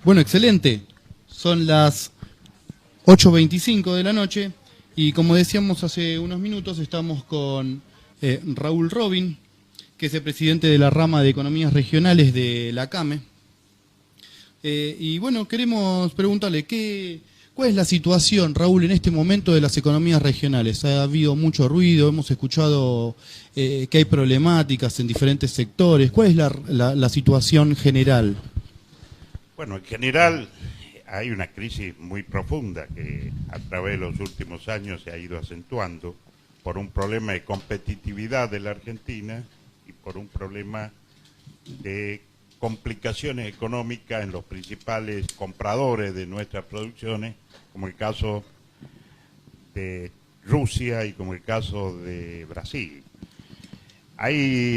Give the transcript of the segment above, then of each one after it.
Bueno, excelente. Son las 8:25 de la noche y como decíamos hace unos minutos estamos con Raúl Robin, que es el presidente de la rama de economías regionales de la CAME. Y bueno, queremos preguntarle, ¿cuál es la situación, Raúl, en este momento de las economías regionales? Ha habido mucho ruido, hemos escuchado que hay problemáticas en diferentes sectores. ¿Cuál es la situación general? Bueno, en general hay una crisis muy profunda que a través de los últimos años se ha ido acentuando por un problema de competitividad de la Argentina y por un problema de complicaciones económicas en los principales compradores de nuestras producciones, como el caso de Rusia y como el caso de Brasil.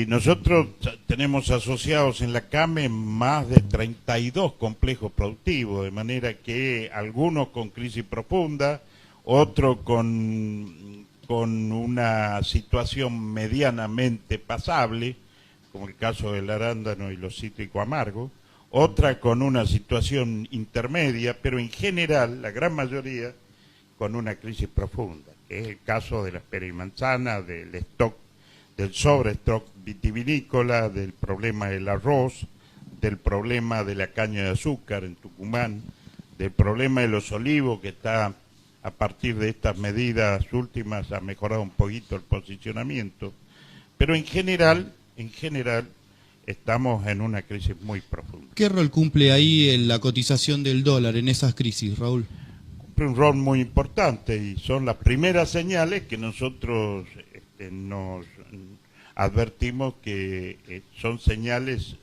Nosotros tenemos asociados en la CAME más de 32 complejos productivos, de manera que algunos con crisis profunda, otros con una situación medianamente pasable, como el caso del arándano y los cítricos amargos, otra con una situación intermedia, pero en general, la gran mayoría, con una crisis profunda, que es el caso de las peras y manzanas, del stock, del sobrestock vitivinícola, del problema del arroz, del problema de la caña de azúcar en Tucumán, del problema de los olivos, que está a partir de estas medidas últimas ha mejorado un poquito el posicionamiento, pero en general estamos en una crisis muy profunda. ¿Qué rol cumple ahí la cotización del dólar en esas crisis, Raúl? Cumple un rol muy importante y son las primeras señales que nosotros nos advertimos que son señales,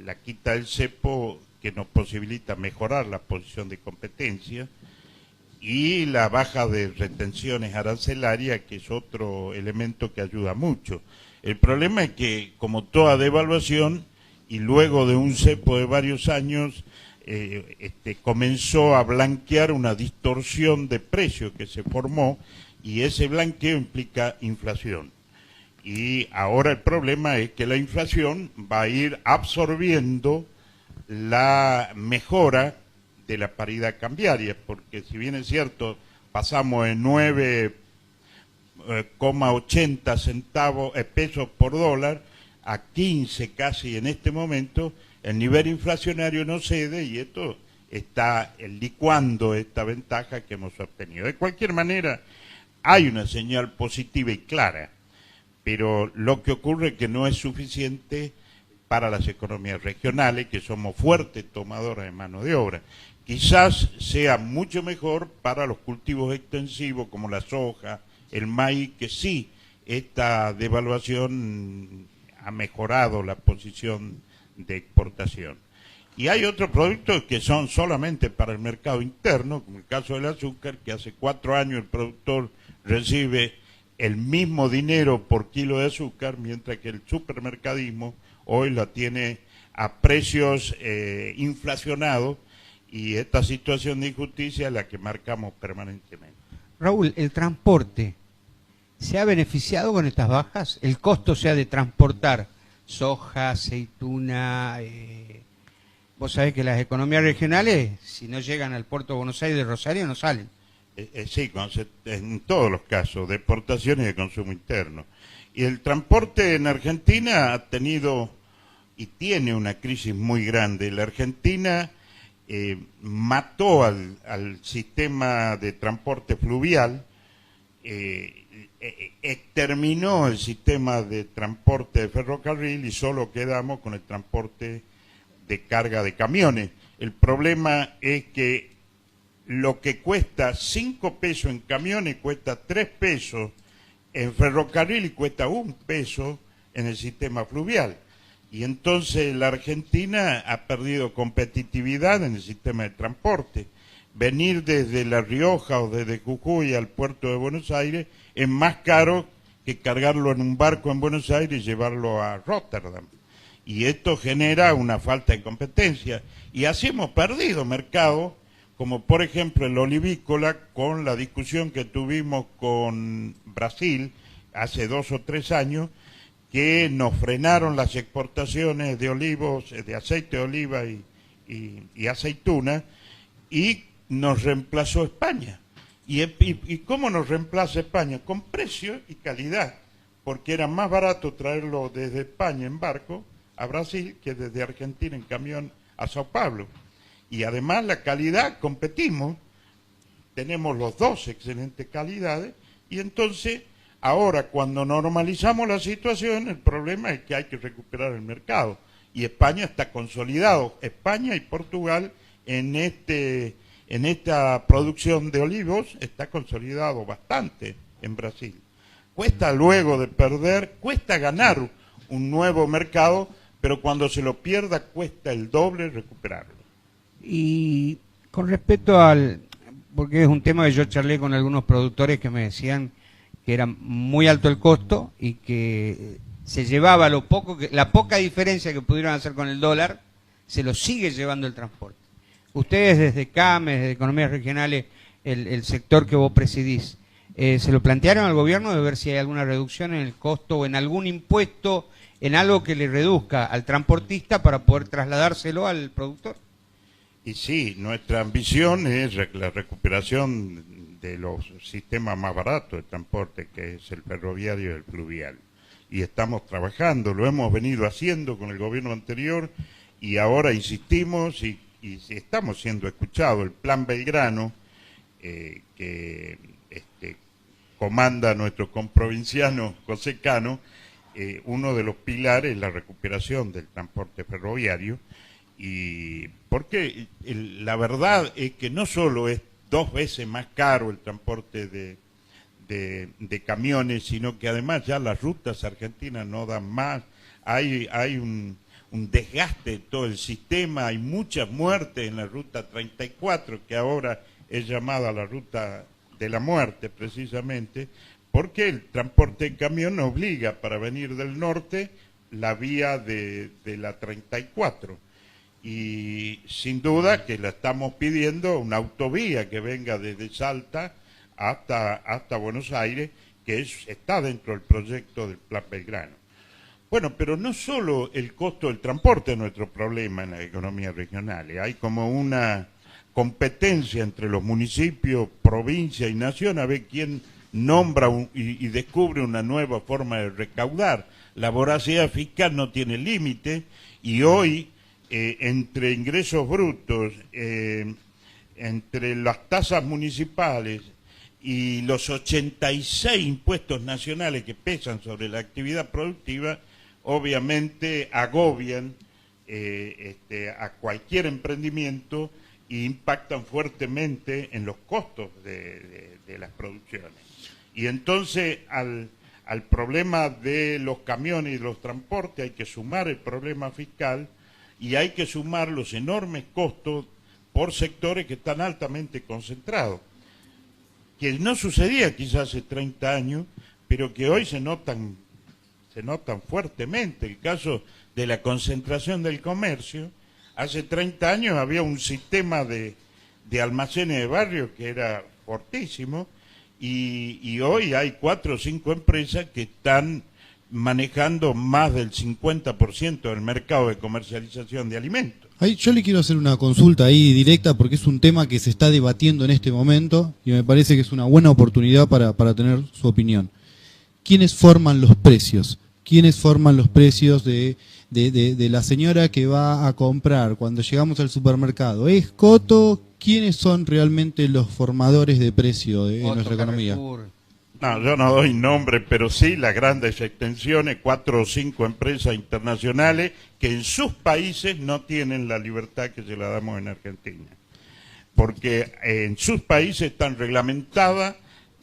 la quita del cepo que nos posibilita mejorar la posición de competencia y la baja de retenciones arancelarias, que es otro elemento que ayuda mucho. El problema es que, como toda devaluación, y luego de un cepo de varios años, comenzó a blanquear una distorsión de precio que se formó, y ese blanqueo implica inflación. Y ahora el problema es que la inflación va a ir absorbiendo la mejora de la paridad cambiaria, porque si bien es cierto, pasamos de 9,80 pesos por dólar a 15 casi en este momento, el nivel inflacionario no cede y esto está licuando esta ventaja que hemos obtenido. De cualquier manera, hay una señal positiva y clara, pero lo que ocurre es que no es suficiente para las economías regionales, que somos fuertes tomadoras de mano de obra. Quizás sea mucho mejor para los cultivos extensivos como la soja, el maíz, que sí, esta devaluación ha mejorado la posición de exportación. Y hay otros productos que son solamente para el mercado interno, como el caso del azúcar, que hace 4 años el productor recibe el mismo dinero por kilo de azúcar, mientras que el supermercadismo hoy la tiene a precios inflacionados, y esta situación de injusticia es la que marcamos permanentemente. Raúl, el transporte, ¿se ha beneficiado con estas bajas? ¿El costo sea de transportar soja, aceituna? Vos sabés que las economías regionales, si no llegan al puerto de Buenos Aires de Rosario, no salen. Sí, en todos los casos, de exportación y de consumo interno. Y el transporte en Argentina ha tenido y tiene una crisis muy grande. La Argentina mató al sistema de transporte fluvial, exterminó el sistema de transporte de ferrocarril y solo quedamos con el transporte de carga de camiones. El problema es que lo que cuesta 5 pesos en camiones cuesta 3 pesos en ferrocarril y cuesta 1 peso en el sistema fluvial. Y entonces la Argentina ha perdido competitividad en el sistema de transporte. Venir desde La Rioja o desde Jujuy al puerto de Buenos Aires es más caro que cargarlo en un barco en Buenos Aires y llevarlo a Rotterdam. Y esto genera una falta de competencia. Y así hemos perdido mercado como por ejemplo el olivícola, con la discusión que tuvimos con Brasil hace 2 o 3 años, que nos frenaron las exportaciones de olivos, de aceite de oliva y aceituna, y nos reemplazó España. ¿Y cómo nos reemplaza España? Con precio y calidad, porque era más barato traerlo desde España en barco a Brasil que desde Argentina en camión a Sao Paulo. Y además la calidad, competimos, tenemos los dos excelentes calidades, y entonces ahora cuando normalizamos la situación, el problema es que hay que recuperar el mercado. Y España está consolidado, España y Portugal en esta producción de olivos está consolidado bastante en Brasil. Cuesta luego de perder, cuesta ganar un nuevo mercado, pero cuando se lo pierda cuesta el doble recuperarlo. Y con respecto porque es un tema que yo charlé con algunos productores que me decían que era muy alto el costo y que se llevaba la poca diferencia que pudieron hacer con el dólar, se lo sigue llevando el transporte. Ustedes desde CAME, desde Economías Regionales, el sector que vos presidís, ¿se lo plantearon al gobierno de ver si hay alguna reducción en el costo o en algún impuesto, en algo que le reduzca al transportista para poder trasladárselo al productor? Y sí, nuestra ambición es la recuperación de los sistemas más baratos de transporte, que es el ferroviario y el fluvial. Y estamos trabajando, lo hemos venido haciendo con el gobierno anterior y ahora insistimos y estamos siendo escuchados. El Plan Belgrano, que comanda nuestro comprovinciano José Cano, uno de los pilares es la recuperación del transporte ferroviario. Y porque la verdad es que no solo es 2 veces más caro el transporte de camiones, sino que además ya las rutas argentinas no dan más, hay un desgaste de todo el sistema, hay muchas muertes en la ruta 34, que ahora es llamada la ruta de la muerte precisamente, porque el transporte de camión obliga para venir del norte la vía de la 34. Y sin duda que la estamos pidiendo una autovía que venga desde Salta hasta Buenos Aires, que está dentro del proyecto del Plan Belgrano. Bueno, pero no solo el costo del transporte es nuestro problema en las economías regionales, hay como una competencia entre los municipios, provincia y nación a ver quién nombra y descubre una nueva forma de recaudar. La voracidad fiscal no tiene límite y hoy entre ingresos brutos, entre las tasas municipales y los 86 impuestos nacionales que pesan sobre la actividad productiva, obviamente agobian a cualquier emprendimiento e impactan fuertemente en los costos de las producciones. Y entonces al problema de los camiones y de los transportes hay que sumar el problema fiscal y hay que sumar los enormes costos por sectores que están altamente concentrados, que no sucedía quizás hace 30 años, pero que hoy se notan fuertemente. El caso de la concentración del comercio, hace 30 años había un sistema de almacenes de barrio que era fortísimo, y hoy hay 4 o 5 empresas que están manejando más del 50% del mercado de comercialización de alimentos. Yo le quiero hacer una consulta ahí directa porque es un tema que se está debatiendo en este momento y me parece que es una buena oportunidad para tener su opinión. ¿Quiénes forman los precios? ¿Quiénes forman los precios de la señora que va a comprar cuando llegamos al supermercado? ¿Es Coto? ¿Quiénes son realmente los formadores de precio en nuestra economía? No, yo no doy nombre, pero sí las grandes extensiones, 4 o 5 empresas internacionales que en sus países no tienen la libertad que se la damos en Argentina. Porque en sus países están reglamentadas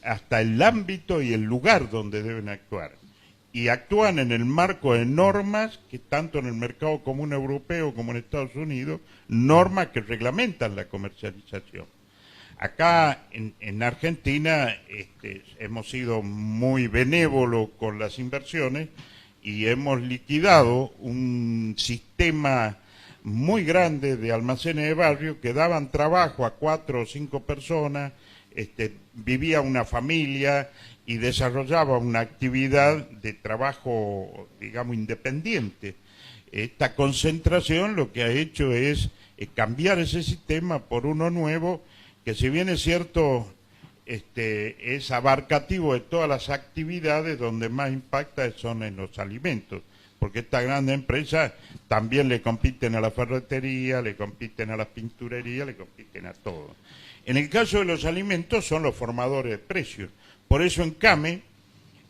hasta el ámbito y el lugar donde deben actuar. Y actúan en el marco de normas que tanto en el mercado común europeo como en Estados Unidos, normas que reglamentan la comercialización. Acá en Argentina hemos sido muy benévolos con las inversiones y hemos liquidado un sistema muy grande de almacenes de barrio que daban trabajo a 4 o 5 personas, vivía una familia y desarrollaba una actividad de trabajo, digamos, independiente. Esta concentración lo que ha hecho es cambiar ese sistema por uno nuevo que, si bien es cierto, es abarcativo de todas las actividades, donde más impacta son en los alimentos, porque estas grandes empresas también le compiten a la ferretería, le compiten a las pinturerías, le compiten a todo. En el caso de los alimentos son los formadores de precios. Por eso en CAME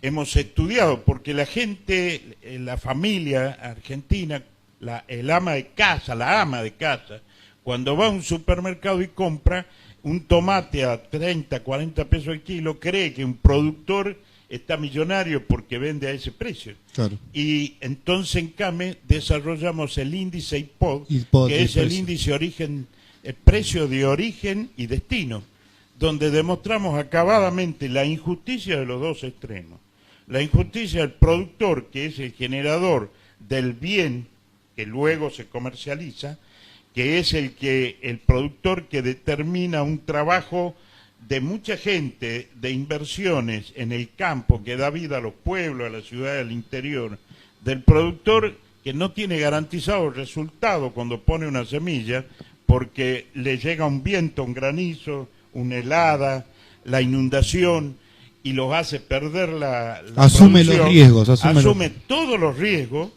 hemos estudiado, porque la gente, la familia argentina, la ama de casa, cuando va a un supermercado y compra un tomate a 30, 40 pesos el kilo, cree que un productor está millonario porque vende a ese precio. Claro. Y entonces en CAME desarrollamos el índice IPOD, que es el índice precio de origen y destino, donde demostramos acabadamente la injusticia de los dos extremos. La injusticia del productor, que es el generador del bien que luego se comercializa, que es el productor que determina un trabajo de mucha gente, de inversiones en el campo, que da vida a los pueblos, a las ciudades del interior, del productor que no tiene garantizado el resultado cuando pone una semilla, porque le llega un viento, un granizo, una helada, la inundación, y los hace perder la asume los riesgos, asume todos los riesgos,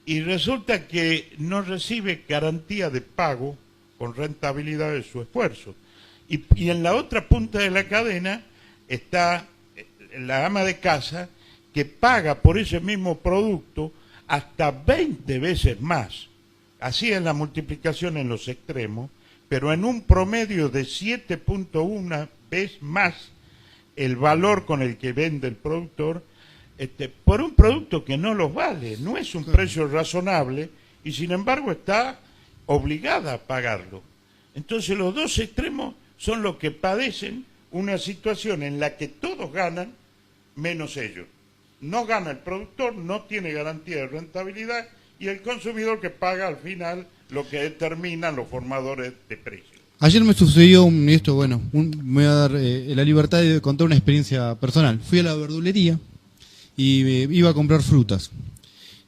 y resulta que no recibe garantía de pago con rentabilidad de su esfuerzo. Y en la otra punta de la cadena está la ama de casa, que paga por ese mismo producto hasta 20 veces más. Así es la multiplicación en los extremos, pero en un promedio de 7.1 veces más el valor con el que vende el productor, por un producto que no los vale, no es un precio razonable, y sin embargo está obligada a pagarlo. Entonces los dos extremos son los que padecen una situación en la que todos ganan, menos ellos. No gana el productor, no tiene garantía de rentabilidad, y el consumidor, que paga al final lo que determinan los formadores de precios. Ayer me sucedió me voy a dar la libertad de contar una experiencia personal. Fui a la verdulería y iba a comprar frutas.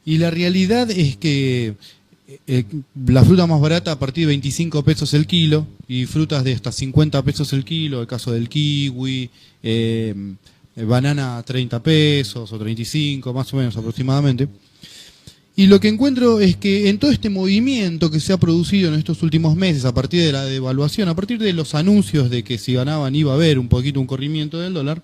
Y la realidad es que la fruta más barata a partir de 25 pesos el kilo, y frutas de hasta 50 pesos el kilo, el caso del kiwi, banana a 30 pesos o 35, más o menos aproximadamente. Y lo que encuentro es que en todo este movimiento que se ha producido en estos últimos meses, a partir de la devaluación, a partir de los anuncios de que si ganaban iba a haber un poquito un corrimiento del dólar,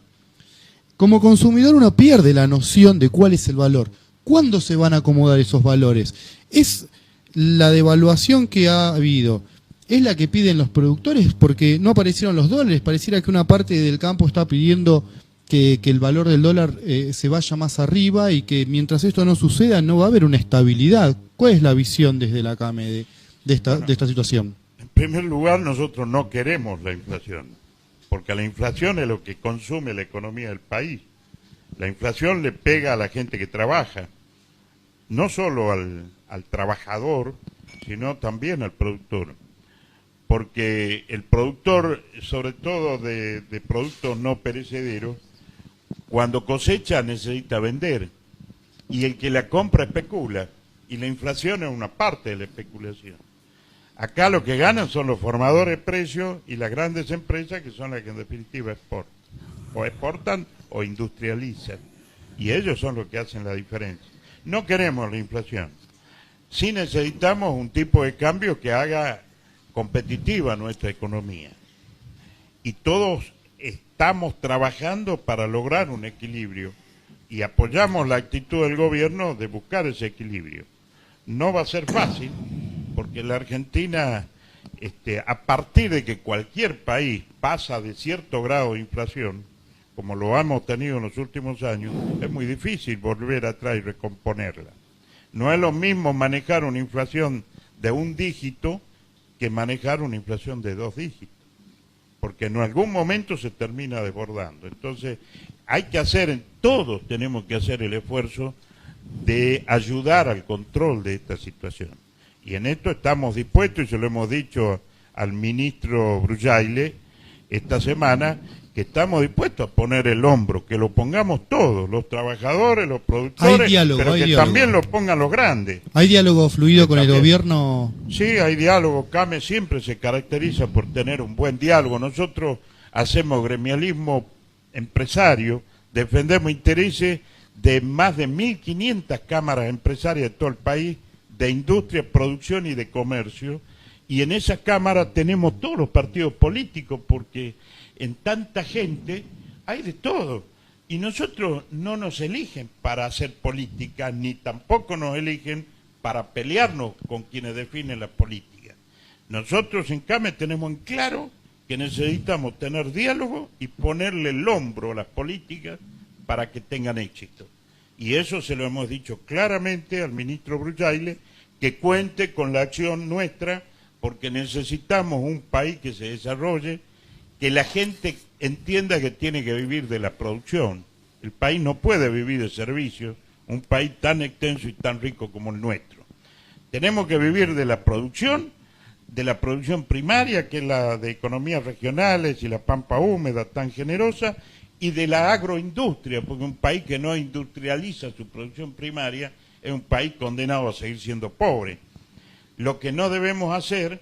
como consumidor uno pierde la noción de cuál es el valor. ¿Cuándo se van a acomodar esos valores? ¿Es la devaluación que ha habido, es la que piden los productores? Porque no aparecieron los dólares, pareciera que una parte del campo está pidiendo que el valor del dólar se vaya más arriba, y que mientras esto no suceda no va a haber una estabilidad. ¿Cuál es la visión desde la CAME de esta situación? En primer lugar, nosotros no queremos la inflación, porque la inflación es lo que consume la economía del país. La inflación le pega a la gente que trabaja, no solo al trabajador, sino también al productor. Porque el productor, sobre todo de productos no perecederos, cuando cosecha necesita vender, y el que la compra especula, y la inflación es una parte de la especulación. Acá lo que ganan son los formadores de precios y las grandes empresas, que son las que en definitiva exportan o industrializan, y ellos son los que hacen la diferencia. No queremos la inflación, sí necesitamos un tipo de cambio que haga competitiva nuestra economía, y todos estamos trabajando para lograr un equilibrio, y apoyamos la actitud del gobierno de buscar ese equilibrio. No va a ser fácil, porque la Argentina, a partir de que cualquier país pasa de cierto grado de inflación, como lo hemos tenido en los últimos años, es muy difícil volver atrás y recomponerla. No es lo mismo manejar una inflación de 1 dígito que manejar una inflación de 2 dígitos, porque en algún momento se termina desbordando. Entonces, todos tenemos que hacer el esfuerzo de ayudar al control de esta situación. Y en esto estamos dispuestos, y se lo hemos dicho al ministro Brujaile esta semana, que estamos dispuestos a poner el hombro, que lo pongamos todos, los trabajadores, los productores, Hay diálogo, pero hay que diálogo. también lo pongan los grandes. ¿Hay diálogo fluido con el También. gobierno? Sí, hay diálogo. CAME siempre se caracteriza por tener un buen diálogo. Nosotros hacemos gremialismo empresario, defendemos intereses de más de 1.500 cámaras empresarias de todo el país, de industria, producción y de comercio, y en esas cámaras tenemos todos los partidos políticos, porque en tanta gente hay de todo, y nosotros no nos eligen para hacer política, ni tampoco nos eligen para pelearnos con quienes definen la política. Nosotros en CAME tenemos en claro que necesitamos tener diálogo y ponerle el hombro a las políticas para que tengan éxito. Y eso se lo hemos dicho claramente al ministro Brujaile, que cuente con la acción nuestra, porque necesitamos un país que se desarrolle, que la gente entienda que tiene que vivir de la producción. El país no puede vivir de servicios, un país tan extenso y tan rico como el nuestro. Tenemos que vivir de la producción primaria, que es la de economías regionales y la pampa húmeda tan generosa, y de la agroindustria, porque un país que no industrializa su producción primaria es un país condenado a seguir siendo pobre. Lo que no debemos hacer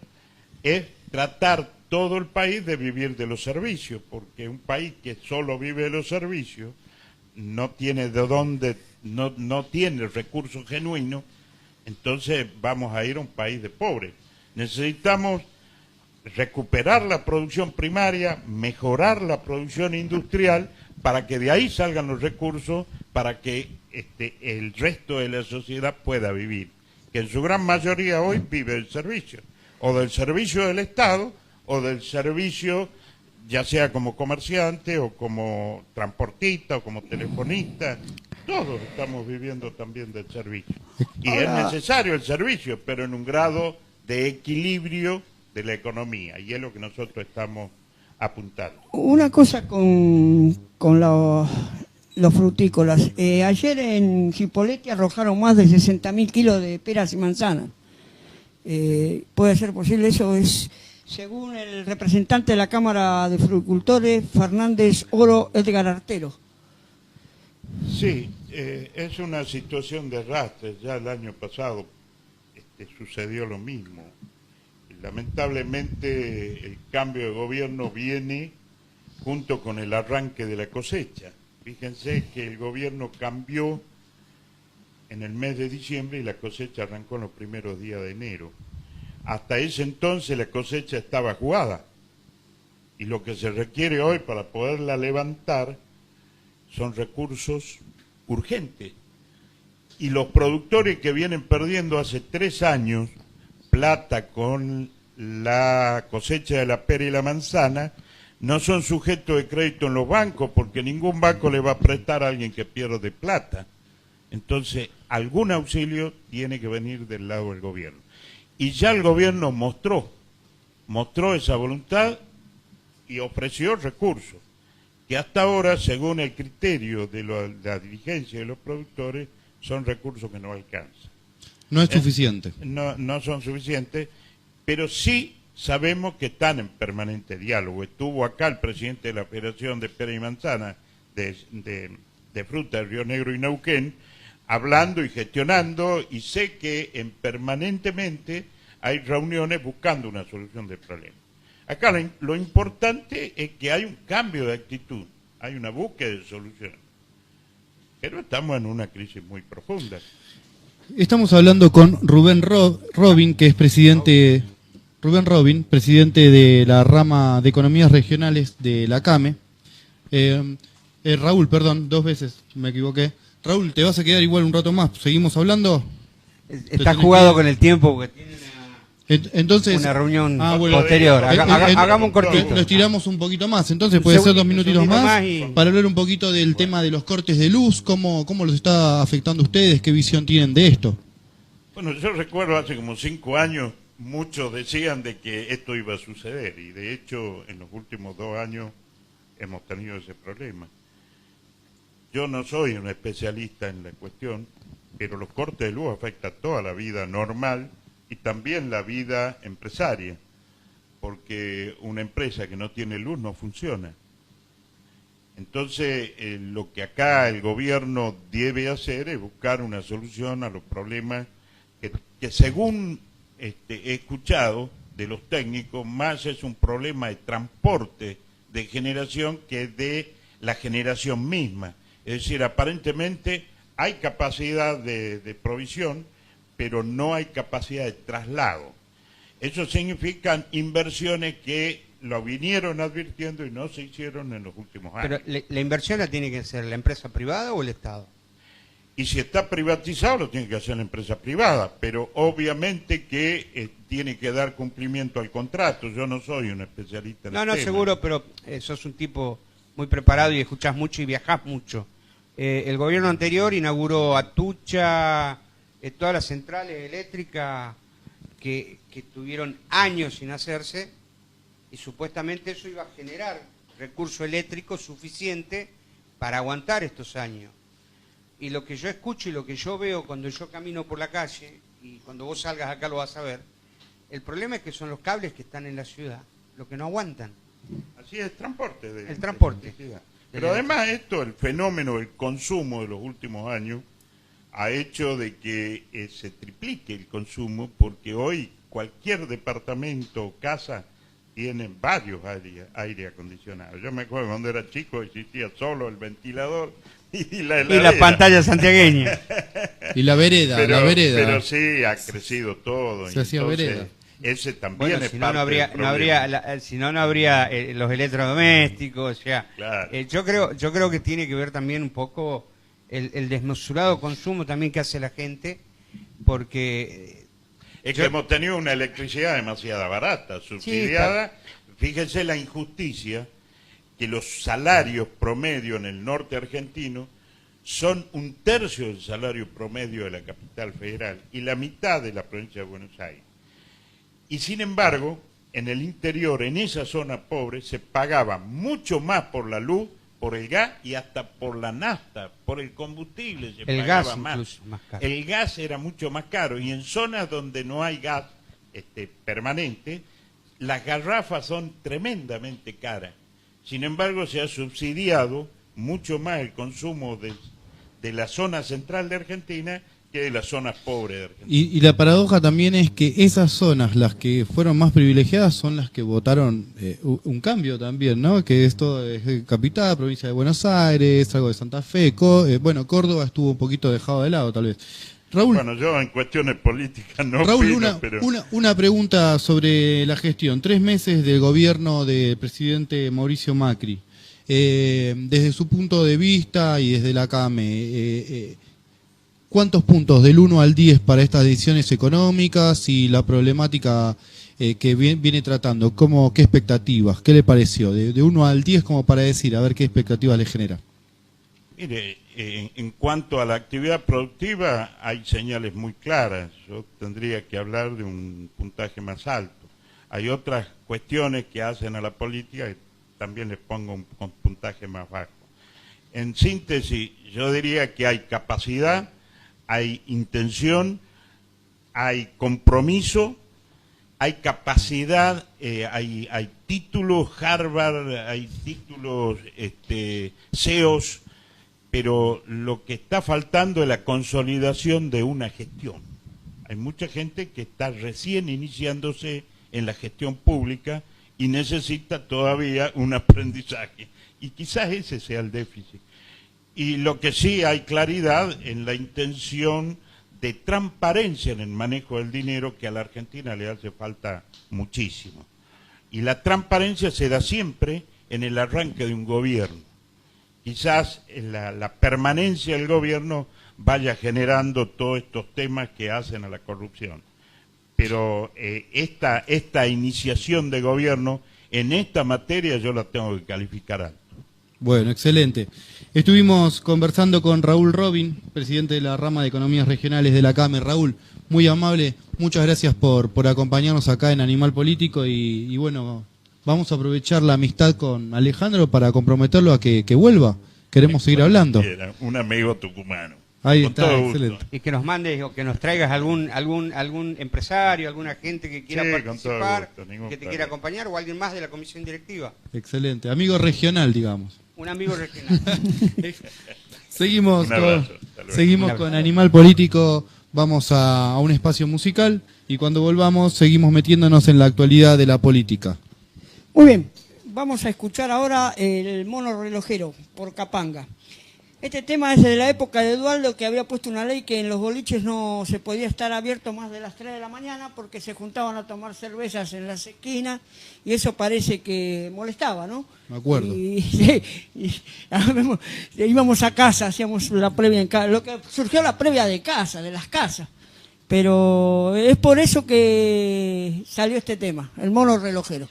es tratar todo el país de vivir de los servicios, porque un país que solo vive de los servicios no tiene de dónde, no tiene recursos genuinos, entonces vamos a ir a un país de pobres. Necesitamos recuperar la producción primaria, mejorar la producción industrial, para que de ahí salgan los recursos para que el resto de la sociedad pueda vivir, que en su gran mayoría hoy vive del servicio, o del servicio del Estado, o del servicio ya sea como comerciante, o como transportista, o como telefonista. Todos estamos viviendo también del servicio. Y Ahora, es necesario el servicio, pero en un grado de equilibrio de la economía, y es lo que nosotros estamos apuntando. una cosa con los frutícolas. Ayer en Chipolete arrojaron más de 60.000 kilos de peras y manzanas. ¿Puede ser posible? Eso es, según el representante de la Cámara de Fruticultores, Fernández Oro Edgar Artero. Sí, es una situación de rastre. Ya el año pasado sucedió lo mismo. Lamentablemente el cambio de gobierno viene junto con el arranque de la cosecha. Fíjense que el gobierno cambió en el mes de diciembre y la cosecha arrancó en los primeros días de enero. Hasta ese entonces la cosecha estaba jugada, y lo que se requiere hoy para poderla levantar son recursos urgentes. Y los productores que vienen perdiendo hace 3 años plata con la cosecha de la pera y la manzana, no son sujetos de crédito en los bancos, porque ningún banco le va a prestar a alguien que pierde plata. Entonces, algún auxilio tiene que venir del lado del gobierno. Y ya el gobierno mostró esa voluntad y ofreció recursos, que hasta ahora, según el criterio de la dirigencia de los productores, son recursos que no alcanzan. No es suficiente. No son suficientes, pero sí sabemos que están en permanente diálogo. Estuvo acá el presidente de la Federación de Pera y Manzana de Fruta de Río Negro y Neuquén, hablando y gestionando, y sé que permanentemente hay reuniones buscando una solución del problema. Acá lo importante es que hay un cambio de actitud, hay una búsqueda de solución. Pero estamos en una crisis muy profunda. Estamos hablando con Rubén Robin, que es presidente de la rama de economías regionales de la CAME. Raúl, perdón, 2 veces me equivoqué. Raúl, ¿te vas a quedar igual un rato más? ¿Seguimos hablando? Está jugado con el tiempo porque tiene Entonces, una reunión bueno, posterior. Hagamos un cortito. Lo estiramos un poquito más, entonces puede ser 2 minutitos más y... para hablar un poquito del tema de los cortes de luz, cómo los está afectando a ustedes, qué visión tienen de esto. Bueno, yo recuerdo hace como 5 años, muchos decían de que esto iba a suceder, y de hecho en los últimos 2 años hemos tenido ese problema. Yo no soy un especialista en la cuestión, pero los cortes de luz afectan toda la vida normal y también la vida empresaria, porque una empresa que no tiene luz no funciona. Entonces, lo que acá el gobierno debe hacer es buscar una solución a los problemas que según he escuchado de los técnicos, más es un problema de transporte de generación que de la generación misma. Es decir, aparentemente hay capacidad de provisión, pero no hay capacidad de traslado. Eso significa inversiones que lo vinieron advirtiendo y no se hicieron en los últimos años. Pero la inversión la tiene que hacer la empresa privada o el Estado. Y si está privatizado lo tiene que hacer la empresa privada, pero obviamente que tiene que dar cumplimiento al contrato. Yo no soy un especialista en el tema. Seguro, pero sos un tipo muy preparado y escuchás mucho y viajás mucho. El gobierno anterior inauguró Atucha, todas las centrales eléctricas que tuvieron años sin hacerse, y supuestamente eso iba a generar recurso eléctrico suficiente para aguantar estos años. Y lo que yo escucho y lo que yo veo cuando yo camino por la calle, y cuando vos salgas acá lo vas a ver, el problema es que son los cables que están en la ciudad, los que no aguantan. Así es, el transporte. El transporte. Pero además esto, el fenómeno del consumo de los últimos años, ha hecho de que se triplique el consumo, porque hoy cualquier departamento o casa tiene varios aire acondicionados. Yo me acuerdo cuando era chico existía solo el ventilador y la pantalla santiagueña. Y la vereda, Pero sí, ha crecido todo. Se hacía vereda. Ese también es si parte no habría, del problema. si no habría los electrodomésticos. O sea, claro. Yo creo que tiene que ver también un poco el desmesurado consumo también que hace la gente, porque es que hemos tenido una electricidad demasiado barata, subsidiada. Sí, fíjense la injusticia, que los salarios promedio en el norte argentino son 1/3 del salario promedio de la capital federal y la mitad de la provincia de Buenos Aires. Y sin embargo, en el interior, en esa zona pobre, se pagaba mucho más por la luz, por el gas y hasta por la nafta, por el combustible se pagaba más. El gas era mucho más caro, y en zonas donde no hay gas permanente, las garrafas son tremendamente caras. Sin embargo, se ha subsidiado mucho más el consumo de la zona central de Argentina que de las zonas pobres de Argentina. Y la paradoja también es que esas zonas, las que fueron más privilegiadas, son las que votaron un cambio también, ¿no? Que esto es capital, provincia de Buenos Aires, algo de Santa Fe, Córdoba estuvo un poquito dejado de lado tal vez. Raúl, bueno, yo en cuestiones políticas no Raúl, opino, una pregunta sobre la gestión. 3 meses del gobierno del presidente Mauricio Macri. Desde su punto de vista y desde la CAME, ¿cuántos puntos del 1 al 10 para estas decisiones económicas y la problemática que viene tratando? ¿Qué expectativas? ¿Qué le pareció? De 1 al 10 como para decir, a ver qué expectativas le genera. Mire, en cuanto a la actividad productiva hay señales muy claras. Yo tendría que hablar de un puntaje más alto. Hay otras cuestiones que hacen a la política que también les pongo un puntaje más bajo. En síntesis, yo diría que hay capacidad, hay intención, hay compromiso, hay capacidad, hay títulos Harvard, hay títulos CEOs, pero lo que está faltando es la consolidación de una gestión. Hay mucha gente que está recién iniciándose en la gestión pública y necesita todavía un aprendizaje. Y quizás ese sea el déficit. Y lo que sí hay claridad en la intención de transparencia en el manejo del dinero, que a la Argentina le hace falta muchísimo. Y la transparencia se da siempre en el arranque de un gobierno. Quizás la permanencia del gobierno vaya generando todos estos temas que hacen a la corrupción. Pero esta iniciación de gobierno en esta materia yo la tengo que calificar alto. Bueno, excelente. Estuvimos conversando con Raúl Robin, presidente de la rama de Economías Regionales de la CAME. Raúl, muy amable, muchas gracias por acompañarnos acá en Animal Político y bueno, vamos a aprovechar la amistad con Alejandro para comprometerlo a que vuelva. Queremos seguir hablando. Un amigo tucumano. Ahí Con está, todo gusto. excelente. Y que nos mandes o que nos traigas algún empresario, alguna gente que quiera Sí, con participar, todo gusto, ningún que te problema. quiera acompañar o alguien más de la comisión directiva. Excelente. Amigo regional, digamos. Un amigo regional. Seguimos Un abrazo, con, hasta luego. seguimos Un con abrazo. Animal Político. Vamos a un espacio musical y cuando volvamos seguimos metiéndonos en la actualidad de la política. Muy bien, vamos a escuchar ahora el mono relojero por Capanga. Este tema es de la época de Eduardo, que había puesto una ley que en los boliches no se podía estar abierto más de las 3 de la mañana porque se juntaban a tomar cervezas en las esquinas y eso parece que molestaba, ¿no? Me acuerdo. Y, sí, íbamos a casa, hacíamos la previa en casa, lo que surgió la previa de casa, de las casas. Pero es por eso que salió este tema, el mono relojero.